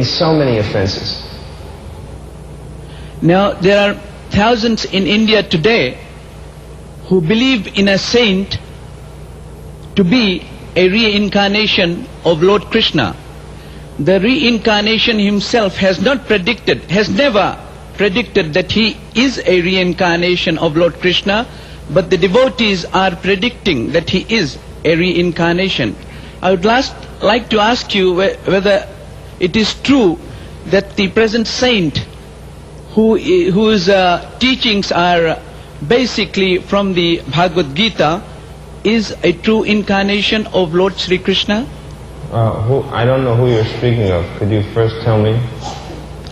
so many offenses. Now there are thousands in India today who believe in a saint to be a reincarnation of Lord Krishna. The reincarnation himself has never predicted that he is a reincarnation of Lord Krishna, but the devotees are predicting that he is a reincarnation. I would like to ask you whether it is true that the present saint whose teachings are basically from the Bhagavad Gita is a true incarnation of Lord Sri Krishna? I don't know who you're speaking of. Could you first tell me?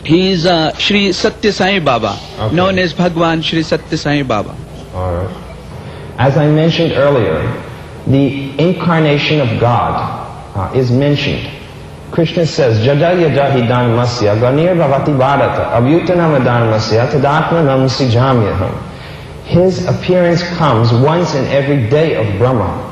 He is Sri Satya Sai Baba, okay, known as Bhagwan Sri Satya Sai Baba. Alright. As I mentioned earlier, the incarnation of God is mentioned. Krishna says, Jada yada hidanmasya ganir bhavati bharata abhyutanam adanmasya tadatmanam sijamyaham. His appearance comes once in every day of Brahma.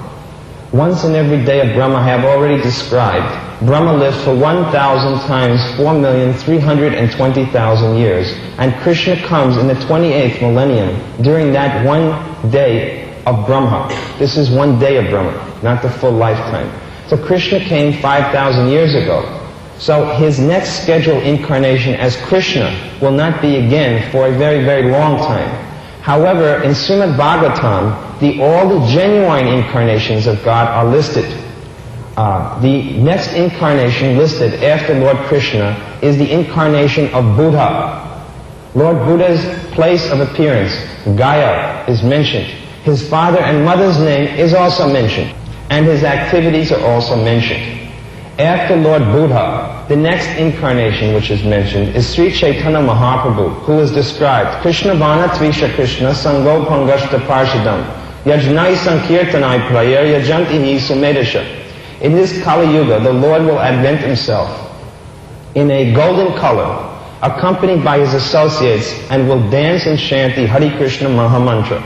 Once in every day of Brahma I have already described. Brahma lived for 1,000 times 4,320,000 years, and Krishna comes in the 28th millennium during that one day of Brahma. This is one day of Brahma, not the full lifetime. So Krishna came 5,000 years ago. So his next scheduled incarnation as Krishna will not be again for a very, very long time. However, in Srimad Bhagavatam, all the genuine incarnations of God are listed. The next incarnation listed after Lord Krishna is the incarnation of Buddha. Lord Buddha's place of appearance, Gaya, is mentioned. His father and mother's name is also mentioned, and his activities are also mentioned. After Lord Buddha, the next incarnation which is mentioned is Sri Chaitanya Mahaprabhu, who is described, Krishna Vana Tvisha Krishna Sango Pangashta Parshadam Yajnai Sankirtanai Prayer Yajantihi Sumedasha. In this Kali Yuga, the Lord will advent himself in a golden color, accompanied by his associates, and will dance and chant the Hare Krishna Mahamantra.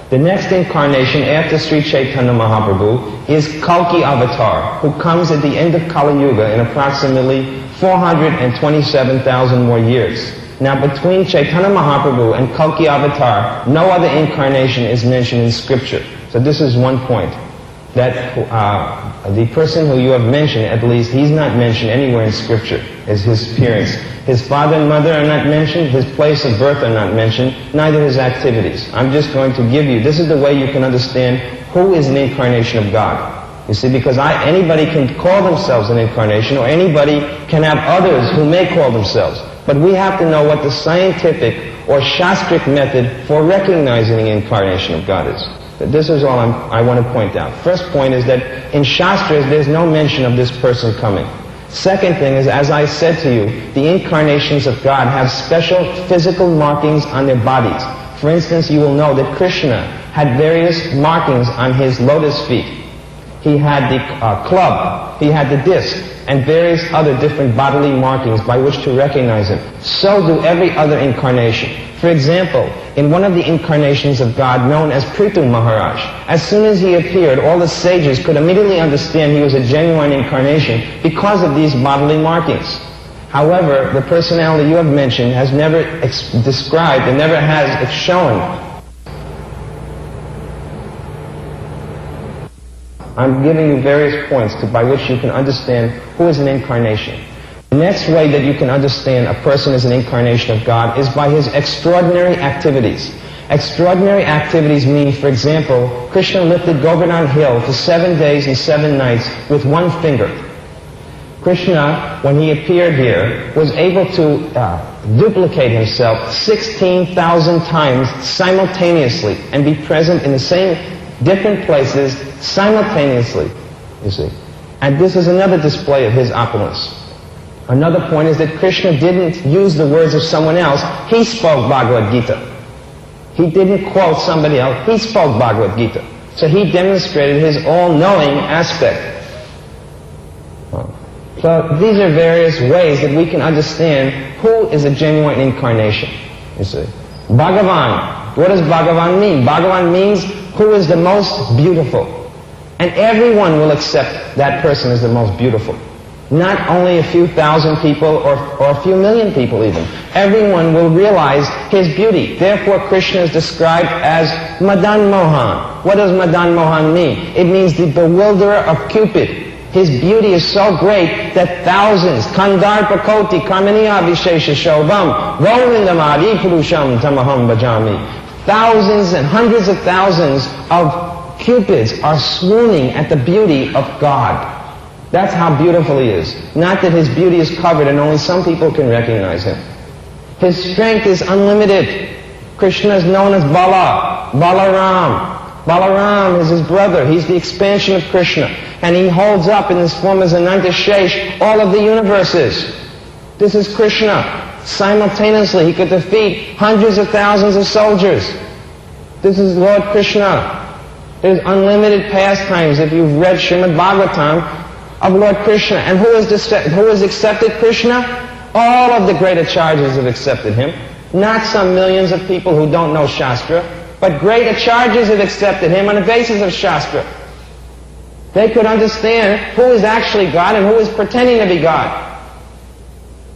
The next incarnation after Sri Chaitanya Mahaprabhu is Kalki Avatar, who comes at the end of Kali Yuga in approximately 427,000 more years. Now between Chaitanya Mahaprabhu and Kalki Avatar, no other incarnation is mentioned in scripture. So this is one point. That the person who you have mentioned, at least, he's not mentioned anywhere in scripture as his appearance. His father and mother are not mentioned, his place of birth are not mentioned, neither his activities. I'm just going to give you, this is the way you can understand who is an incarnation of God. You see, because anybody can call themselves an incarnation, or anybody can have others who may call themselves. But we have to know what the scientific or shastric method for recognizing the incarnation of God is. This is all I want to point out. First point is that in Shastras there's no mention of this person coming. Second thing is, as I said to you, the incarnations of God have special physical markings on their bodies. For instance, you will know that Krishna had various markings on his lotus feet. He had the club, he had the disc, and various other different bodily markings by which to recognize him. So do every other incarnation. For example, in one of the incarnations of God known as Prithu Maharaj, as soon as he appeared, all the sages could immediately understand he was a genuine incarnation because of these bodily markings. However, the personality you have mentioned has never described and never has shown. I'm giving you various points by which you can understand who is an incarnation. The next way that you can understand a person is an incarnation of God is by his extraordinary activities. Extraordinary activities mean, for example, Krishna lifted Govardhan Hill for 7 days and 7 nights with one finger. Krishna, when he appeared here, was able to duplicate himself 16,000 times simultaneously and be present in the same different places simultaneously, you see. And this is another display of his opulence. Another point is that Krishna didn't use the words of someone else. He spoke Bhagavad Gita. He didn't quote somebody else. He spoke Bhagavad Gita. So he demonstrated his all-knowing aspect. So these are various ways that we can understand who is a genuine incarnation, you see. Bhagavan. What does Bhagavan mean? Bhagavan means who is the most beautiful. And everyone will accept that person as the most beautiful. Not only a few thousand people or a few million people even. Everyone will realize his beauty. Therefore Krishna is described as Madan Mohan. What does Madan Mohan mean? It means the bewilderer of Cupid. His beauty is so great that thousands, Kandarpa Koti Kamaniya Vishesha Shobham, Govindam Adi Purusham Tamaham Bhajami. Thousands and hundreds of thousands of Cupids are swooning at the beauty of God. That's how beautiful he is. Not that his beauty is covered and only some people can recognize him. His strength is unlimited. Krishna is known as Bala, Balaram. Balaram is his brother. He's the expansion of Krishna. And he holds up in this form as Ananta Shesh all of the universes. This is Krishna. Simultaneously, he could defeat hundreds of thousands of soldiers. This is Lord Krishna. There's unlimited pastimes if you've read Srimad Bhagavatam of Lord Krishna. And who has accepted Krishna? All of the great acharyas have accepted him. Not some millions of people who don't know Shastra, but great acharyas have accepted him on the basis of Shastra. They could understand who is actually God and who is pretending to be God.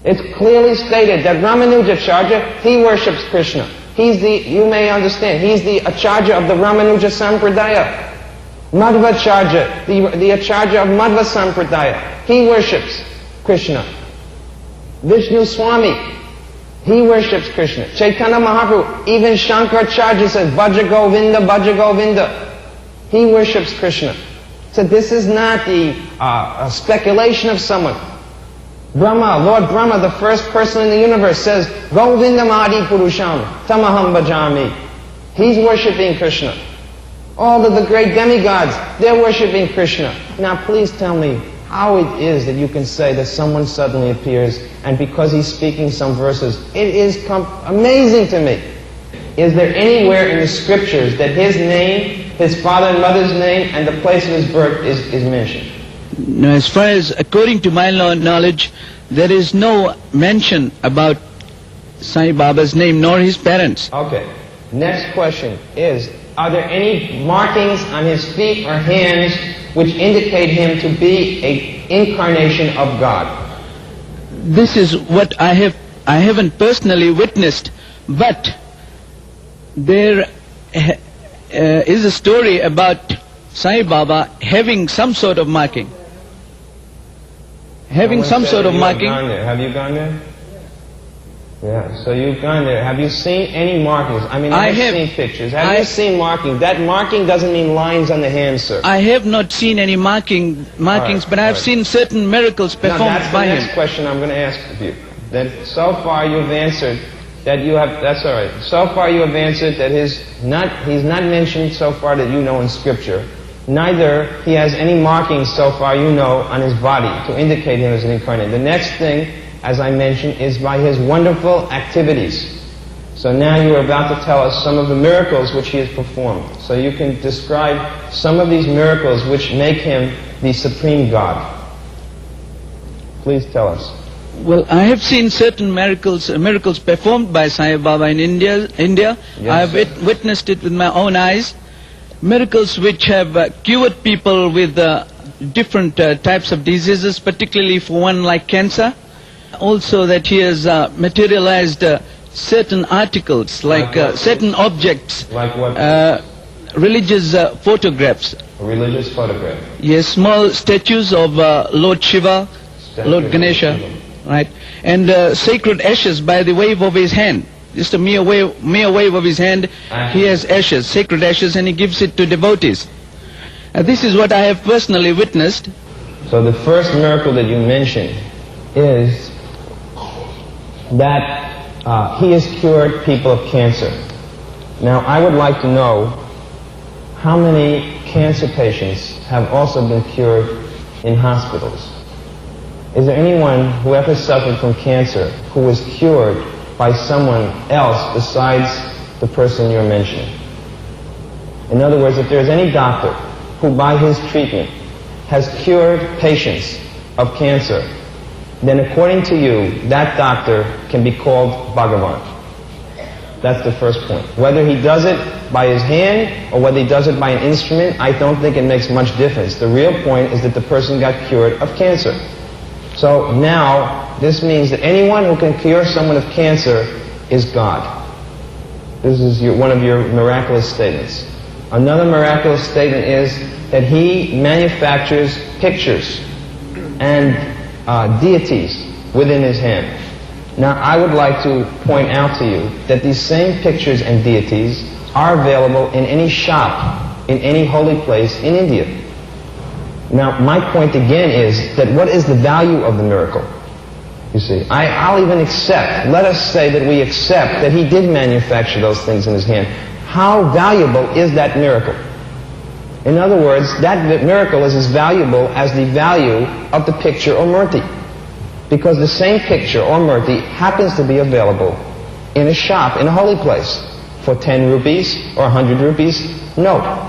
It's clearly stated that Ramanujacharya, he worships Krishna. You may understand, he's the acharya of the Ramanuja Sampradaya. Madhvacharya, the acharya of Madhva Sampradaya, he worships Krishna. Vishnu Swami, he worships Krishna. Chaitanya Mahaprabhu, even Shankaracharya says, Bhaja Govinda, Bhaja Govinda. He worships Krishna. So this is not the speculation of someone. Brahma, Lord Brahma, the first person in the universe, says, Govindam Adi Purusham, Tamaham Bhajami. He's worshipping Krishna. All of the great demigods, they're worshipping Krishna. Now please tell me how it is that you can say that someone suddenly appears and because he's speaking some verses, it is amazing to me. Is there anywhere in the scriptures that his name, his father and mother's name, and the place of his birth is mentioned? No, as far as, according to my knowledge, there is no mention about Sai Baba's name nor his parents. Okay. Next question is, are there any markings on his feet or hands which indicate him to be an incarnation of God? This is what I haven't personally witnessed, but there is a story about Sai Baba having some sort of marking. Having some sort of marking. Have you gone there? Yeah, so you've gone there. Have you seen any markings? I mean, I've seen pictures. Have you seen marking? That marking doesn't mean lines on the hands, sir. I have not seen any markings, but I have seen certain miracles performed by him. That's the next question I'm going to ask of you. That so far you've answered that you have, that's all right. So far you have answered that he's not mentioned so far that you know in Scripture. Neither he has any markings so far you know on his body to indicate him as an incarnate. The next thing, as I mentioned, is by his wonderful activities. So now you are about to tell us some of the miracles which he has performed. So you can describe some of these miracles which make him the supreme God. Please tell us. Well, I have seen certain miracles performed by Sai Baba in India. Yes, I have witnessed it with my own eyes. Miracles which have cured people with different types of diseases, particularly for one like cancer. Also that he has materialized certain articles, like certain objects. Like what? Religious photographs. A religious photograph. Yes, small statues of Lord Shiva, Lord Ganesha, right? And sacred ashes by the wave of his hand. Just a mere wave of his hand, he has ashes, sacred ashes, and he gives it to devotees. This is what I have personally witnessed. So the first miracle that you mentioned is that he has cured people of cancer. Now I would like to know how many cancer patients have also been cured in hospitals. Is there anyone who ever suffered from cancer who was cured by someone else besides the person you're mentioning? In other words, if there's any doctor who by his treatment has cured patients of cancer, then according to you, that doctor can be called Bhagavan. That's the first point. Whether he does it by his hand or whether he does it by an instrument, I don't think it makes much difference. The real point is that the person got cured of cancer. So now, this means that anyone who can cure someone of cancer is God. This is one of your miraculous statements. Another miraculous statement is that he manufactures pictures and deities within his hand. Now, I would like to point out to you that these same pictures and deities are available in any shop, in any holy place in India. Now, my point again is that what is the value of the miracle? You see, I'll even accept, let us say that we accept that he did manufacture those things in his hand. How valuable is that miracle? In other words, that miracle is as valuable as the value of the picture or murti. Because the same picture or murti happens to be available in a shop, in a holy place, for 10 rupees or 100 rupees. No.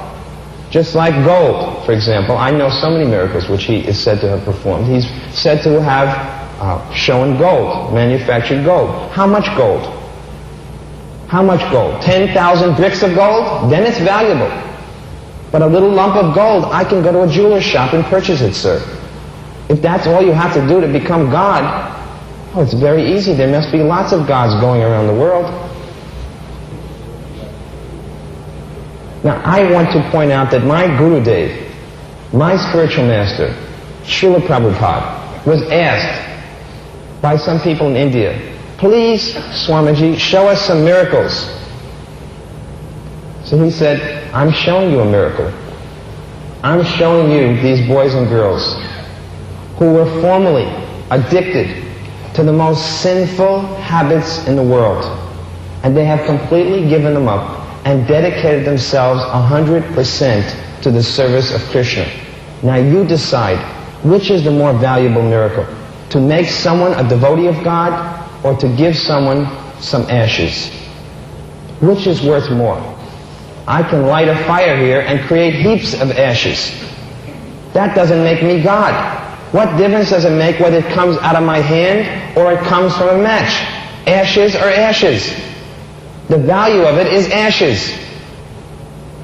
Just like gold, for example. I know so many miracles which he is said to have performed. He's said to have shown gold, manufactured gold. How much gold? How much gold? 10,000 bricks of gold? Then it's valuable. But a little lump of gold, I can go to a jeweler's shop and purchase it, sir. If that's all you have to do to become God, oh, it's very easy. There must be lots of gods going around the world. Now, I want to point out that my Gurudev, my spiritual master, Srila Prabhupada, was asked by some people in India, please, Swamiji, show us some miracles. So he said, I'm showing you a miracle. I'm showing you these boys and girls who were formerly addicted to the most sinful habits in the world. And they have completely given them up and dedicated themselves 100% to the service of Krishna. Now you decide, which is the more valuable miracle? To make someone a devotee of God, or to give someone some ashes? Which is worth more? I can light a fire here and create heaps of ashes. That doesn't make me God. What difference does it make whether it comes out of my hand or it comes from a match? Ashes are ashes. The value of it is ashes.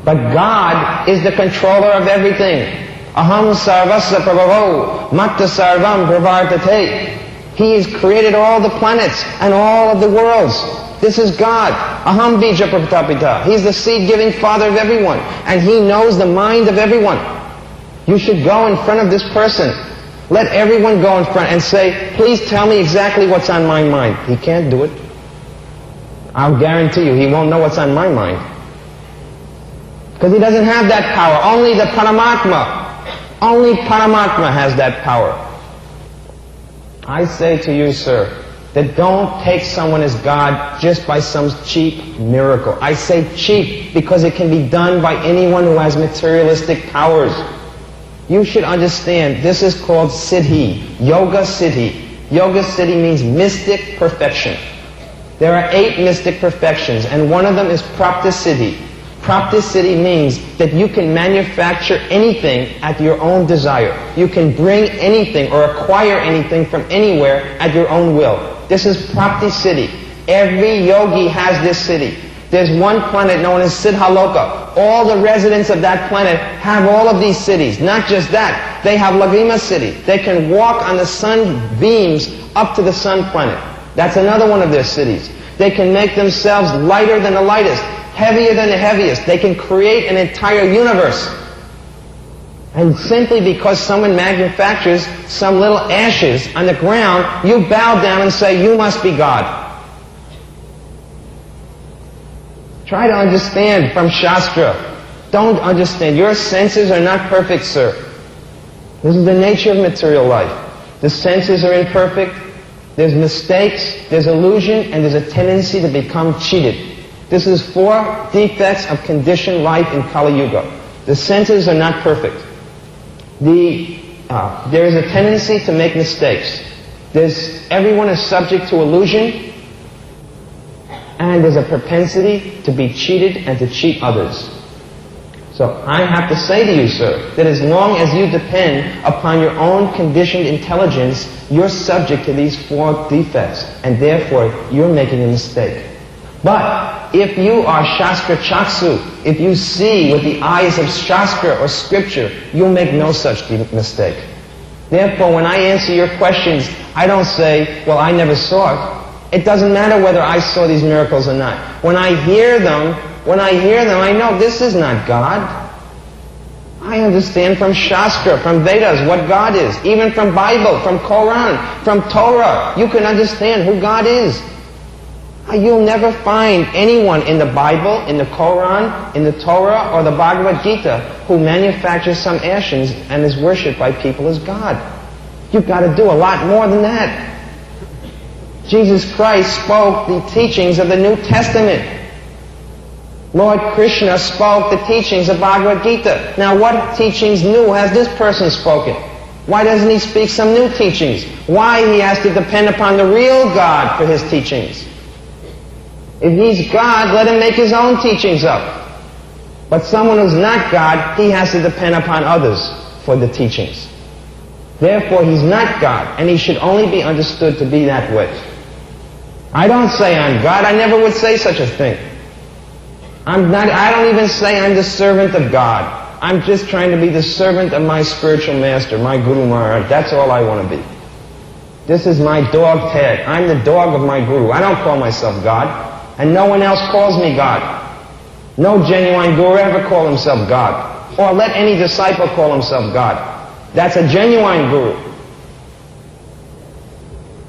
But God is the controller of everything. Aham sarvasya prabhavo matta sarvam pravartate. He has created all the planets and all of the worlds. This is God. Aham bija prapitapita. He's the seed-giving father of everyone. And he knows the mind of everyone. You should go in front of this person. Let everyone go in front and say, please tell me exactly what's on my mind. He can't do it. I'll guarantee you, he won't know what's on my mind. Because he doesn't have that power. Only the Paramatma. Only Paramatma has that power. I say to you, sir, that don't take someone as God just by some cheap miracle. I say cheap because it can be done by anyone who has materialistic powers. You should understand, this is called Siddhi, Yoga Siddhi. Yoga Siddhi means mystic perfection. There are 8 mystic perfections, and one of them is Prapta Siddhi. Prapta Siddhi means that you can manufacture anything at your own desire. You can bring anything or acquire anything from anywhere at your own will. This is Prapti Siddhi. Every yogi has this siddhi. There's one planet known as Siddhaloka. All the residents of that planet have all of these cities. Not just that, they have Lagrima Siddhi. They can walk on the sun beams up to the sun planet. That's another one of their cities. They can make themselves lighter than the lightest, heavier than the heaviest. They can create an entire universe. And simply because someone manufactures some little ashes on the ground, you bow down and say, you must be God. Try to understand from Shastra. Don't understand. Your senses are not perfect, sir. This is the nature of material life. The senses are imperfect. There's mistakes, there's illusion, and there's a tendency to become cheated. This is 4 defects of conditioned life in Kali Yuga. The senses are not perfect. There is a tendency to make mistakes. Everyone is subject to illusion, and there's a propensity to be cheated and to cheat others. So I have to say to you, sir, that as long as you depend upon your own conditioned intelligence, you're subject to these 4 defects, and therefore you're making a mistake. But if you are Shastra Chaksu, if you see with the eyes of Shastra or Scripture, you'll make no such mistake. Therefore, when I answer your questions, I don't say, well, I never saw it. It doesn't matter whether I saw these miracles or not. When I hear them, I know this is not God. I understand from Shastra, from Vedas, what God is. Even from Bible, from Quran, from Torah, you can understand who God is. You'll never find anyone in the Bible, in the Quran, in the Torah, or the Bhagavad Gita who manufactures some actions and is worshipped by people as God. You've got to do a lot more than that. Jesus Christ spoke the teachings of the New Testament. Lord Krishna spoke the teachings of Bhagavad Gita. Now what teachings new has this person spoken? Why doesn't he speak some new teachings? Why he has to depend upon the real God for his teachings? If he's God, let him make his own teachings up. But someone who's not God, he has to depend upon others for the teachings. Therefore, he's not God, and he should only be understood to be that way. I don't say I'm God. I never would say such a thing. I don't even say I'm the servant of God. I'm just trying to be the servant of my spiritual master, my Guru Maharaj. That's all I want to be. This is my dog tag. I'm the dog of my Guru. I don't call myself God. And no one else calls me God. No genuine Guru ever call himself God. Or let any disciple call himself God. That's a genuine Guru.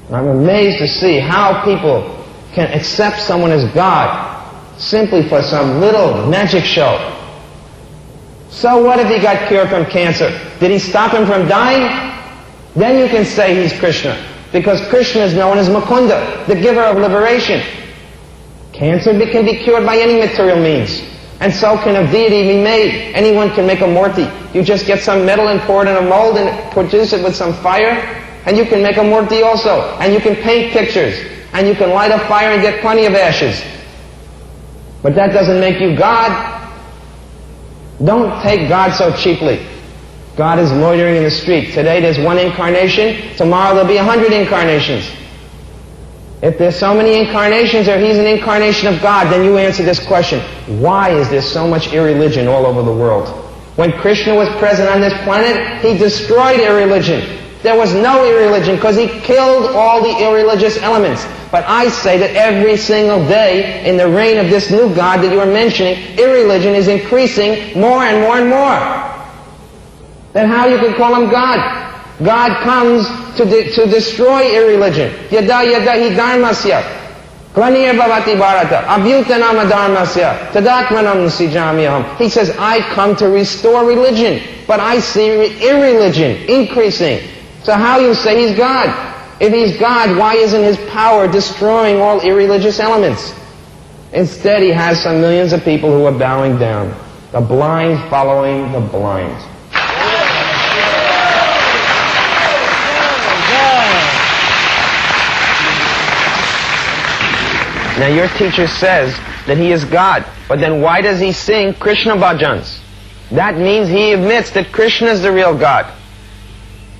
I'm amazed to see how people can accept someone as God simply for some little magic show. So what if he got cured from cancer? Did he stop him from dying? Then you can say he's Krishna. Because Krishna is known as Mukunda, the giver of liberation. Cancer can be cured by any material means. And so can a deity be made. Anyone can make a murti. You just get some metal and pour it in a mold and produce it with some fire, and you can make a murti also. And you can paint pictures. And you can light a fire and get plenty of ashes. But that doesn't make you God. Don't take God so cheaply. God is loitering in the street. Today there's one incarnation. Tomorrow there'll be 100 incarnations. If there's so many incarnations or he's an incarnation of God, then you answer this question. Why is there so much irreligion all over the world? When Krishna was present on this planet, he destroyed irreligion. There was no irreligion because he killed all the irreligious elements. But I say that every single day in the reign of this new God that you are mentioning, irreligion is increasing more and more and more. Then how you can call him God? God comes to destroy irreligion. Yada yada hi dharmasya. Klaniya bhavati bharata. Abhyutanama dharmasya. Tadatmanam sijamyaham. He says, I come to restore religion. But I see irreligion increasing. So how you say he's God? If he's God, why isn't his power destroying all irreligious elements? Instead, he has some millions of people who are bowing down. The blind following the blind. Now your teacher says that he is God, but then why does he sing Krishna bhajans? That means he admits that Krishna is the real God.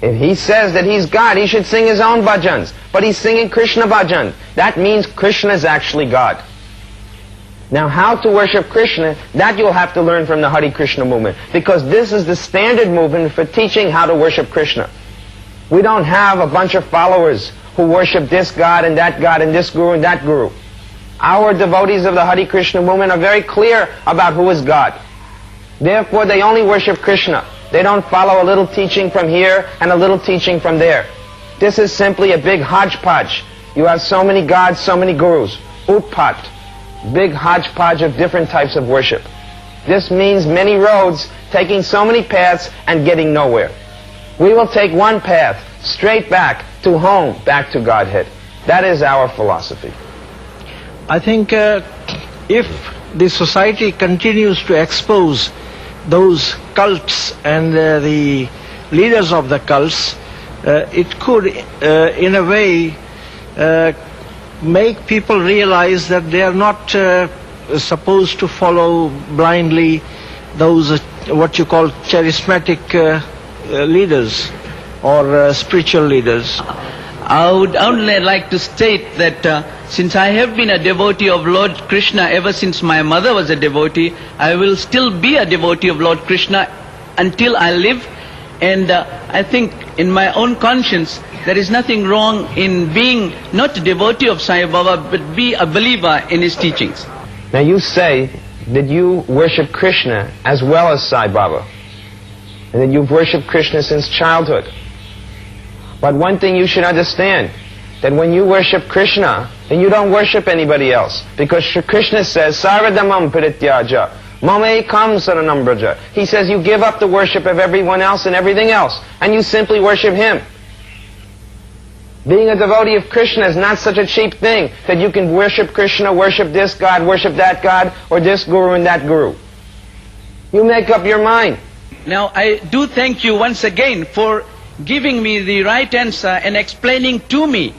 If he says that he's God, he should sing his own bhajans, but he's singing Krishna bhajan. That means Krishna is actually God. Now how to worship Krishna, that you'll have to learn from the Hare Krishna movement, because this is the standard movement for teaching how to worship Krishna. We don't have a bunch of followers who worship this God and this Guru and that Guru. Our devotees of the Hare Krishna movement are very clear about who is God. Therefore, they only worship Krishna. They don't follow a little teaching from here and a little teaching from there. This is simply a big hodgepodge. You have so many gods, so many gurus. Utpat. Big hodgepodge of different types of worship. This means many roads, taking so many paths and getting nowhere. We will take one path, straight back to home, back to Godhead. That is our philosophy. I think if the society continues to expose those cults and the leaders of the cults, it could in a way make people realize that they are not supposed to follow blindly those what you call charismatic leaders or spiritual leaders. I would only like to state that since I have been a devotee of Lord Krishna ever since my mother was a devotee, I will still be a devotee of Lord Krishna until I live. And I think in my own conscience, there is nothing wrong in being not a devotee of Sai Baba, but be a believer in his teachings. Now you say that you worship Krishna as well as Sai Baba, and that you've worshipped Krishna since childhood. But one thing you should understand, that when you worship Krishna, then you don't worship anybody else. Because Krishna says, Sarvadhamam Parityaja, Mame Kam Saranam Braja. He says you give up the worship of everyone else and everything else, and you simply worship Him. Being a devotee of Krishna is not such a cheap thing that you can worship Krishna, worship this God, worship that God, or this guru and that guru. You make up your mind. Now I do thank you once again for giving me the right answer and explaining to me.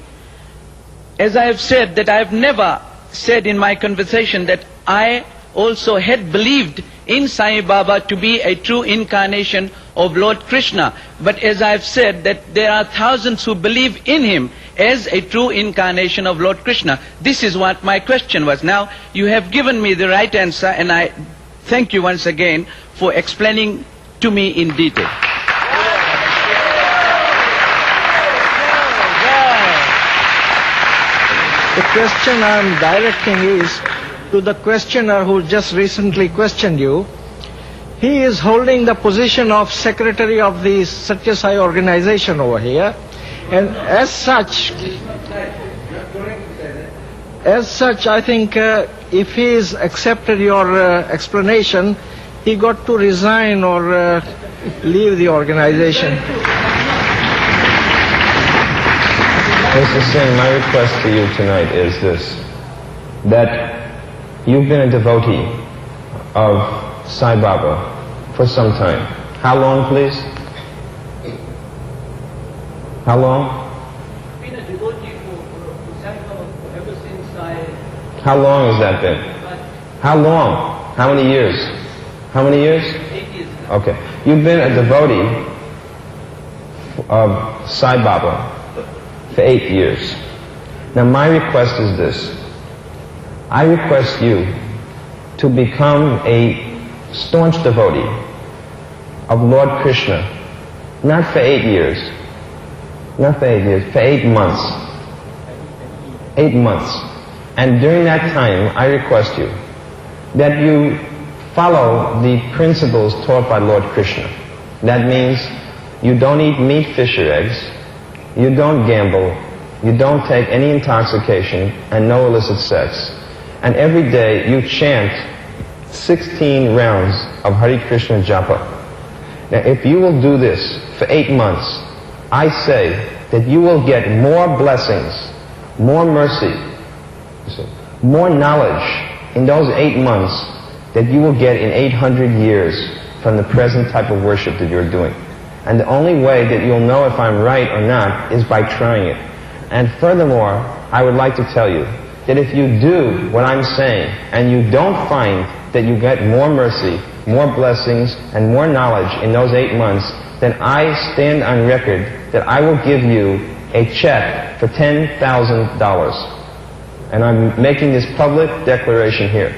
As I have said, that I have never said in my conversation that I also had believed in Sai Baba to be a true incarnation of Lord Krishna. But as I have said, that there are thousands who believe in him as a true incarnation of Lord Krishna. This is what my question was. Now you have given me the right answer, and I thank you once again for explaining to me in detail. The question I am directing is to the questioner who just recently questioned you. He is holding the position of secretary of the Satya Sai organization over here, and as such I think if he is accepted your explanation, he got to resign or leave the organization. Mr. Singh, my request to you tonight is this, that you've been a devotee of Sai Baba for some time. How long, please? How long? I've been a devotee for Sai Baba ever since I... How long has that been? How long? How many years? How many years? 8 years now. Okay. You've been a devotee of Sai Baba for 8 years. Now my request is this. I request you to become a staunch devotee of Lord Krishna, not for 8 years, not for 8 years, for 8 months. 8 months. And during that time, I request you that you follow the principles taught by Lord Krishna. That means you don't eat meat, fish, or eggs, you don't gamble, you don't take any intoxication, and no illicit sex. And every day you chant 16 rounds of Hare Krishna Japa. Now if you will do this for 8 months, I say that you will get more blessings, more mercy, more knowledge in those 8 months that you will get in 800 years from the present type of worship that you're doing. And the only way that you'll know if I'm right or not is by trying it. And furthermore, I would like to tell you that if you do what I'm saying and you don't find that you get more mercy, more blessings, and more knowledge in those 8 months, then I stand on record that I will give you a check for $10,000. And I'm making this public declaration here,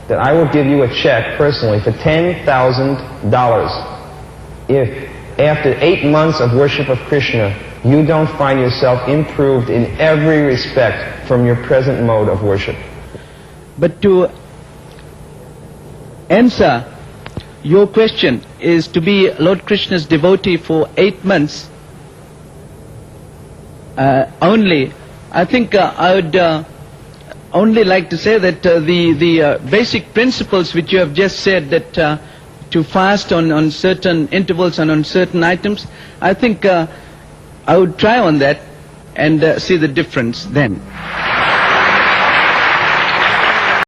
that I will give you a check personally for $10,000 if after 8 months of worship of Krishna, you don't find yourself improved in every respect from your present mode of worship. But to answer your question is to be Lord Krishna's devotee for 8 months only. I think I would only like to say that the basic principles which you have just said, that to fast on certain intervals and on certain items, I think I would try on that and see the difference then.